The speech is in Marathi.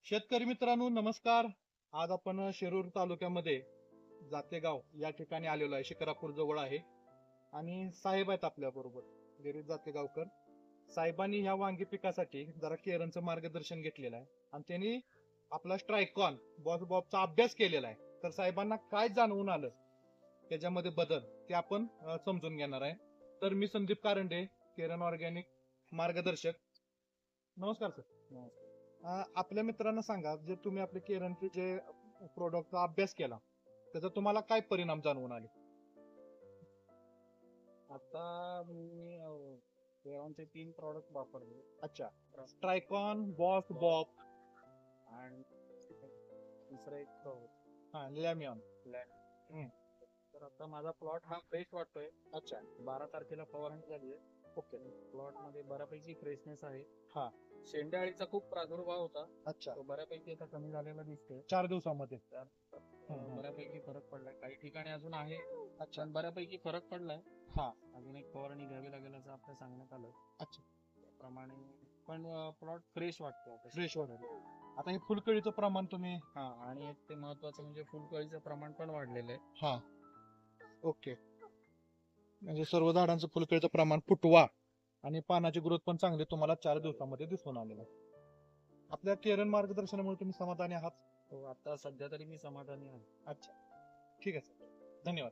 शेतकरी मित्रांनो नमस्कार. आज आपण शिरूर तालुक्यामध्ये जातेगाव या ठिकाणी आलेलो आहे. शिक्रापूर जवळ आहे आणि साहेब आहेत आपल्या बरोबर, गिरीश जातेगावकर. साहेबांनी ह्या वांगी पिकासाठी जरा केरनचं मार्गदर्शन घेतलेलं आहे आणि त्यांनी आपला स्ट्रायकॉन बॉस बॉबचा अभ्यास केलेला आहे. तर साहेबांना काय जाणवून आलं त्याच्यामध्ये बदल ते आपण समजून घेणार आहे. तर मी संदीप कारंडे, केरन ऑर्गॅनिक मार्गदर्शक. नमस्कार सर. आपल्या मित्रांना सांगा, जे तुम्ही आपले केरनचे जे प्रोडक्टचा अभ्यास केला त्याचा तुम्हाला काय परिणाम जाणवून आले? आता मी केरॉनचे 3 प्रॉडक्ट वापरले अच्छा. ट्रायकॉन, बॉस Boss. बॉब आणि दुसरं एक हा लॅमियॉन. तर आता माझा प्लॉट हा फ्रेश वाटतोय. अच्छा. 12 तारखेला फवारणी झाली आहे. ओके. प्लॉट मध्ये बऱ्यापैकी फ्रेशनेस आहे. हा. शेंड्याळीचा खूप प्रादुर्भाव होता, अच्छा. तो बऱ्यापैकी आता कमी झालेला दिसतोय. 4 दिवसामध्ये. बऱ्यापैकी फरक पडलाय. काही ठिकाणी अजून आहे, अच्छा. पण बऱ्यापैकी फरक पडलाय. हा. अजून एक फवारणी घ्यावी लागेल असं आपल्या सांगण्यात आलं. अच्छा. त्याप्रमाणे पण प्लॉट फ्रेश वाटतो आता. फ्रेश वगैरे. आता हे फुलकळीचं प्रमाण तुम्ही हा, आणि एक ते महत्वाचं म्हणजे फुलकळीचं प्रमाण पण वाढलेलं आहे. हा. ओके. म्हणजे सर्व झाडांचं फुलकळीचं प्रमाण फुटवा आणि पानाची ग्रोथ पण चांगली तुम्हाला 4 दिवसामध्ये दिसून आलेलं आहे. आपल्या केरन मार्गदर्शनामुळे तुम्ही समाधानी आहात? हो, आता सध्या तरी मी समाधानी आहे. अच्छा. ठीक आहे सर. धन्यवाद.